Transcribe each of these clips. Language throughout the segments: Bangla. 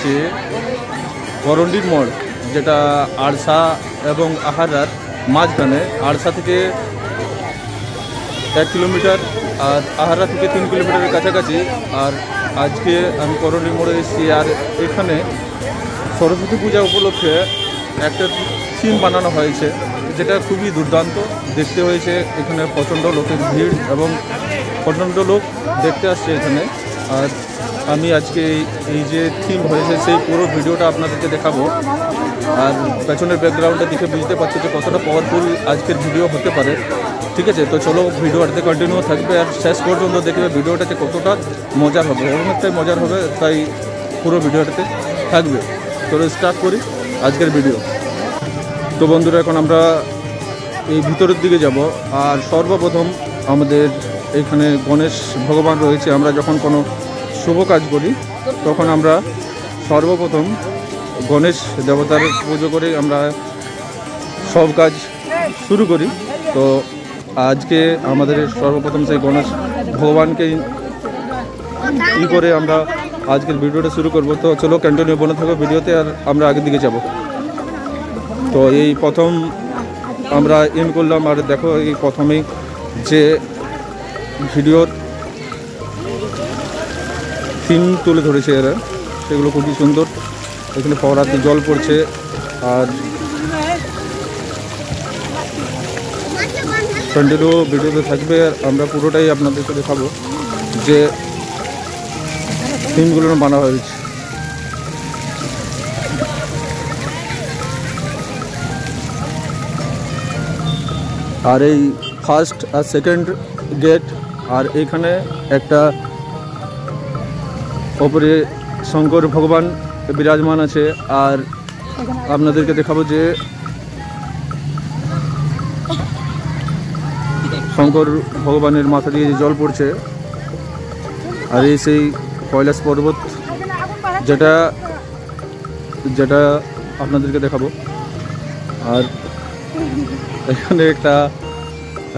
হচ্ছে করন্ডির মোড়, যেটা আড়সা এবং আহারার মাঝখানে। আড়সা থেকে 1 কিলোমিটার আর আহারা থেকে 3 কিলোমিটারের কাছাকাছি। আর আজকে আমি করন্ডির মোড়ে এসেছি। আর এখানে সরস্বতী পূজা উপলক্ষে একটা থিম বানানো হয়েছে, যেটা খুবই দুর্দান্ত দেখতে হয়েছে। এখানে প্রচণ্ড লোকের ভিড় এবং প্রচণ্ড লোক দেখতে আসছে এখানে। আর আমি আজকে এই যে থিম হয়েছে সেই পুরো ভিডিওটা আপনাদেরকে দেখাবো। আর পেছনের ব্যাকগ্রাউন্ডটা দেখে বুঝতে পারছি যে কতটা পাওয়ারফুল আজকের ভিডিও হতে পারে। ঠিক আছে, তো চলো ভিডিওটাতে কন্টিনিউ থাকবে আর শেষ পর্যন্ত দেখবে ভিডিওটাতে কতটা মজার হবে। অনেকটাই মজার হবে, তাই পুরো ভিডিওটাতে থাকবে। চলো স্টার্ট করি আজকের ভিডিও। তো বন্ধুরা, এখন আমরা এই ভিতরের দিকে যাব। আর সর্বপ্রথম আমাদের এখানে গণেশ ভগবান রয়েছে। আমরা যখন কোনো শুভ কাজ করি তখন আমরা সর্বপ্রথম গণেশ দেবতার পুজো করে আমরা সব কাজ শুরু করি। তো আজকে আমাদের সর্বপ্রথম সেই গণেশ ভগবানকে করে আমরা আজকের ভিডিওটা শুরু করব। তো চলো কন্টিনিউ বনে থাকো ভিডিওতে, আর আমরা আগের দিকে যাব। তো এই প্রথম আমরা এম করলাম। আর দেখো, এই প্রথমেই যে ভিডিওর থিম তুলে ধরেছে এরা, সেগুলো খুবই সুন্দর। এখানে ফোয়ারাতে জল পড়ছে। আর কন্টিনিউ ভিডিওতে থাকবে। আর আমরা পুরোটাই আপনাদেরকে দেখাবো যে থিমগুলো বানা হয়েছে। আর এই ফার্স্ট আর সেকেন্ড গেট, আর এইখানে একটা ওপরে শঙ্কর ভগবান বিরাজমান আছে। আর আপনাদেরকে দেখাবো যে শঙ্কর ভগবানের মাথা দিয়ে জল পড়ছে। আর এই সেই কৈলাস পর্বত, যেটা যেটা আপনাদেরকে দেখাবো। আর এখানে একটা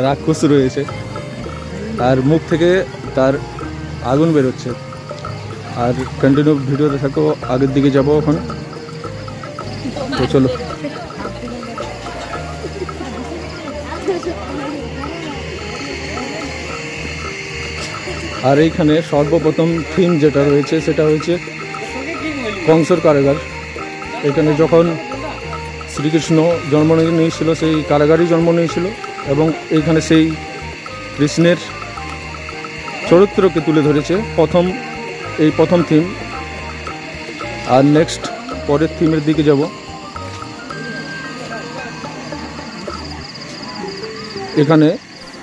রাক্ষস রয়েছে, আর মুখ থেকে তার আগুন বেরোচ্ছে। আর কন্টিনিউ ভিডিওতে থাকো, আগের দিকে যাবো এখন। তো চলো। আর এইখানে সর্বপ্রথম থিম যেটা রয়েছে সেটা হচ্ছে কংসর কারাগার। এখানে যখন শ্রীকৃষ্ণ জন্ম নিয়েছিল, সেই কারাগারই জন্ম নিয়েছিল। এবং এইখানে সেই কৃষ্ণের চরিত্রকে তুলে ধরেছে প্রথম থিম। আর নেক্সট পরের থিমের দিকে যাব। এখানে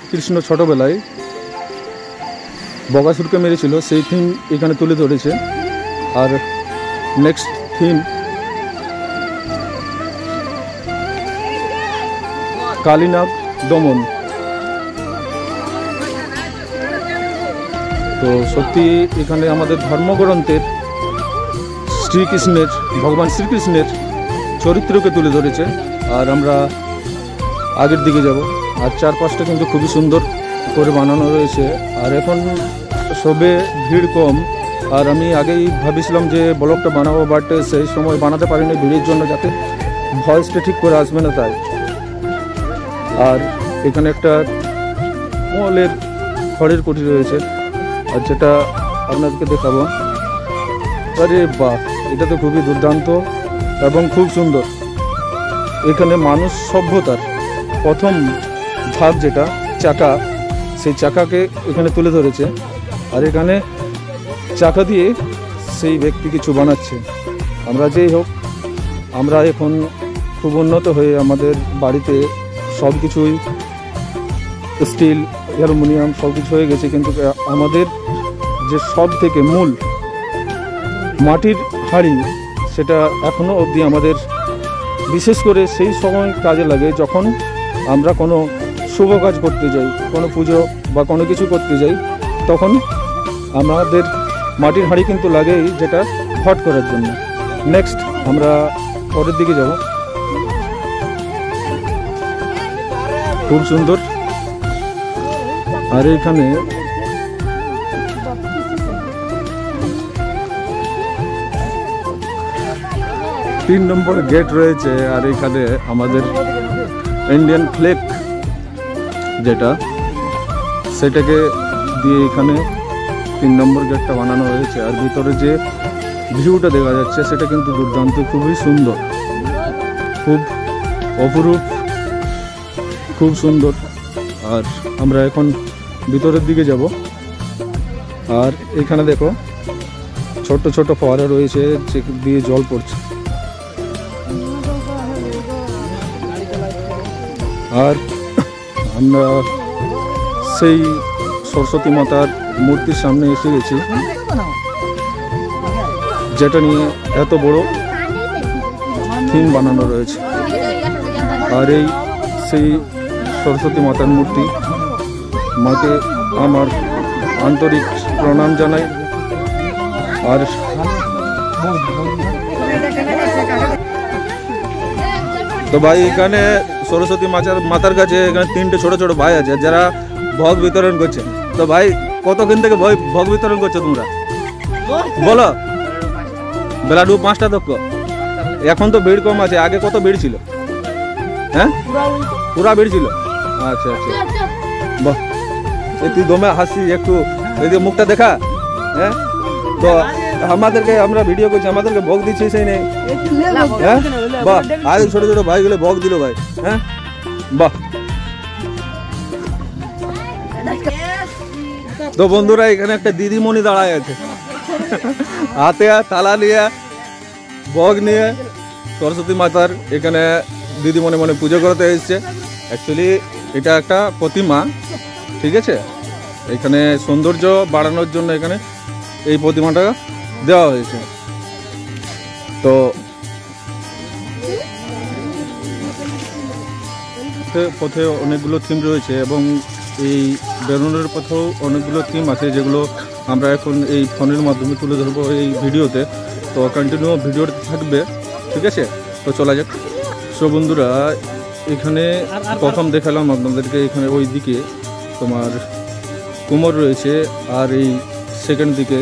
কৃষ্ণ ছোটবেলায় বকাসুরকে মেরেছিল, সেই থিম এখানে তুলে ধরেছে। আর নেক্সট থিম কালীনাগ দমন। তো সত্যি এখানে আমাদের ধর্মগ্রন্থের ভগবান শ্রীকৃষ্ণের চরিত্রকে তুলে ধরেছে। আর আমরা আগের দিকে যাব। আর চারপাশটা কিন্তু খুবই সুন্দর করে বানানো রয়েছে। আর এখন সবে ভিড় কম। আর আমি আগেই ভাবছিলাম যে ব্লগটা বানাবো, বাট সেই সময় বানাতে পারিনি ভিড়ের জন্য, যাতে ভয়েসটা ঠিক করে আসবে না তাই। আর এখানে একটা মলের খড়ের কুঠি রয়েছে, আর যেটা আপনাদেরকে দেখাবো। আরে বাহ, এটা তো খুবই দুর্দান্ত এবং খুব সুন্দর। এখানে মানুষ সভ্যতার প্রথম ধাপ যেটা চাকা, সেই চাকাকে এখানে তুলে ধরেছে। আর এখানে চাকা দিয়ে সেই ব্যক্তি কিছু বানাচ্ছে। আমরা যেই হোক, আমরা এখন খুব উন্নত হয়ে আমাদের বাড়িতে সব কিছুই স্টিল, অ্যালুমিনিয়াম সব কিছু হয়ে গেছে, কিন্তু আমাদের যে সব থেকে মূল মাটির হাঁড়ি, সেটা এখনও অবধি আমাদের বিশেষ করে সেই সময় কাজে লাগে যখন আমরা কোনো শুভ কাজ করতে যাই, কোনো পুজো বা কোনো কিছু করতে যাই, তখন আমাদের মাটির হাঁড়ি কিন্তু লাগেই, যেটা হট করার জন্য। নেক্সট আমরা পরের দিকে যাব। খুব সুন্দর। আর এখানে 3 নম্বর গেট রয়েছে, আর এখানে আমাদের ইন্ডিয়ান ফ্ল্যাগ যেটা সেটাকে দিয়ে এখানে 3 নম্বর গেটটা বানানো হয়েছে। আর ভিতরে যে ভিউটা দেখা যাচ্ছে সেটা কিন্তু দুর্দান্ত, খুবই সুন্দর, খুব অপরূপ, খুব সুন্দর। আর আমরা এখন ভিতরের দিকে যাব। আর এখানে দেখো ছোট ছোট ফোয়ারা রয়েছে যে দিয়ে জল পড়ছে। আর আমরা সেই সরস্বতী মাতার মূর্তির সামনে এসে গেছি, যেটা নিয়ে এত বড় থিম বানানো রয়েছে। আর এই সেই সরস্বতী মাতার মূর্তি, মাকে আমার আন্তরিক প্রণাম জানাই। আর তো ভাই এখানে সরস্বতী মাতার কাছে এখানে 3টে ছোট ছোট ভাই আছে যারা ভোগ বিতরণ করছে। তো ভাই কতক্ষণ থেকে ভোগ বিতরণ করছো তোমরা বলো? বেলা 5টা তক। এখন তো ভিড় কম আছে, আগে কত ভিড় ছিল? হ্যাঁ, পুরা ভিড় ছিল। আচ্ছা আচ্ছা, বাহ, তুই দমে হাসি একটু, এদিকে মুখটা দেখা। হ্যাঁ, তো আমাদেরকে, আমরা ভিডিও করছি, আমাদেরকে ভোগ দিচ্ছে সেই নেই। হ্যাঁ, বাহ, আজ ছোট ছোট ভাইগুলো ভোগ দিল ভাই। হ্যাঁ, বাহ। তো বন্ধুরা এখানে একটা দিদিমণি দাঁড়ায় আছে, হাতে তালা নিয়ে ভোগ নিয়ে সরস্বতী মাতার এখানে দিদিমণি মানে পুজো করতে এসছে। অ্যাকচুয়ালি এটা একটা প্রতিমা, ঠিক আছে? এখানে সৌন্দর্য বাড়ানোর জন্য এখানে এই প্রতিমাটা দেওয়া হয়েছে। তো পথে অনেকগুলো থিম রয়েছে এবং এই বেরোনোর পথেও অনেকগুলো থিম আছে, যেগুলো আমরা এখন এই ফোনের মাধ্যমে তুলে ধরবো এই ভিডিওতে। তো কন্টিনিউ ভিডিওতে থাকবে, ঠিক আছে? তো চলা যাক। সো বন্ধুরা, এখানে প্রথম দেখালাম আপনাদেরকে, এখানে ওই দিকে তোমার কুমোর রয়েছে, আর এই সেকেন্ড দিকে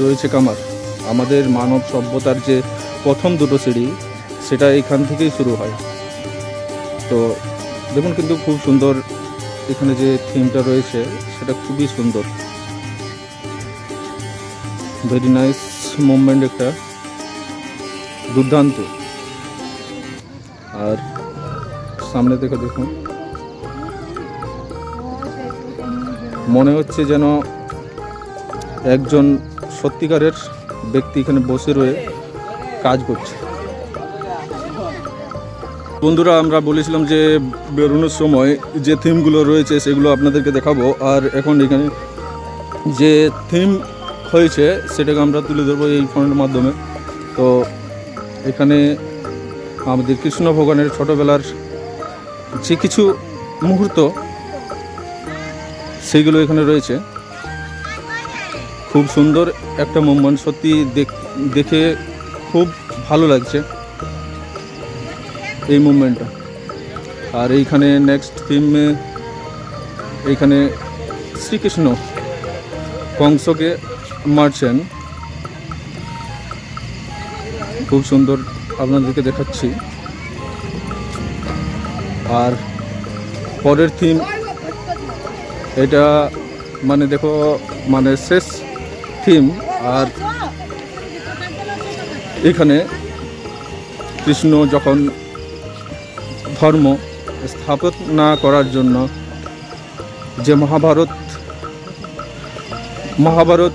রয়েছে কামার। আমাদের মানব সভ্যতার যে প্রথম দুটো সিঁড়ি, সেটা এখান থেকেই শুরু হয়। তো দেখুন কিন্তু খুব সুন্দর এখানে যে থিমটা রয়েছে সেটা খুবই সুন্দর, ভেরি নাইস মুভমেন্ট, একটা দুর্দান্ত। আর সামনে থেকে দেখুন, মনে হচ্ছে যেন একজন সত্যিকারের ব্যক্তি এখানে বসে রয়ে কাজ করছে। বন্ধুরা, আমরা বলেছিলাম যে বেরোনোর সময় যে থিমগুলো রয়েছে সেগুলো আপনাদেরকে দেখাবো। আর এখন এখানে যে থিম হয়েছে সেটাকে আমরা তুলে ধরবো এই ফোনের মাধ্যমে। তো এখানে আমাদের কৃষ্ণ ভগবানের ছোটোবেলার যে কিছু মুহূর্ত সেইগুলো এখানে রয়েছে। খুব সুন্দর একটা মুভমেন্ট, সত্যি দেখে খুব ভালো লাগছে এই মুভমেন্টটা। আর এইখানে নেক্সট থিমে এইখানে শ্রীকৃষ্ণ কংসকে মারছেন, খুব সুন্দর আপনাদেরকে দেখাচ্ছি। আর পরের থিম এটা মানে দেখো, মানে শেষ থিম। আর এখানে কৃষ্ণ যখন ধর্ম স্থাপনা করার জন্য যে মহাভারত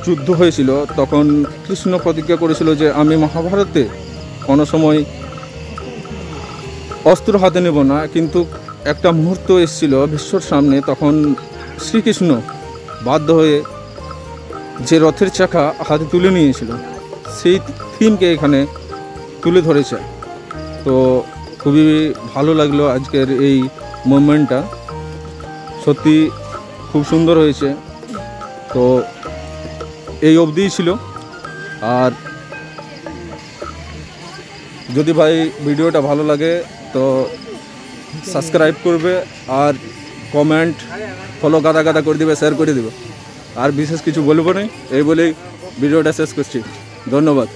যুদ্ধ হয়েছিল, তখন কৃষ্ণ প্রতিজ্ঞা করেছিল যে আমি মহাভারতে কোনো সময় অস্ত্র হাতে নেব না। কিন্তু একটা মুহূর্ত এসেছিল বিশ্বর সামনে, তখন শ্রীকৃষ্ণ বাধ্য হয়ে যে রথের চাকা হাতে তুলে নিয়েছিল, সেই থিমকে এখানে তুলে ধরেছে। তো খুবই ভালো লাগলো আজকের এই মুভমেন্টটা, সত্যি খুব সুন্দর হয়েছে। তো এই অবধিই ছিল। আর যদি ভাই ভিডিওটা ভালো লাগে তো সাবস্ক্রাইব করবে, আর কমেন্ট ফলো গাদা করে দিবে, শেয়ার করে দিবে। আর বিশেষ কিছু বলবো না, এই বলেই ভিডিওটা শেষ করছি। ধন্যবাদ।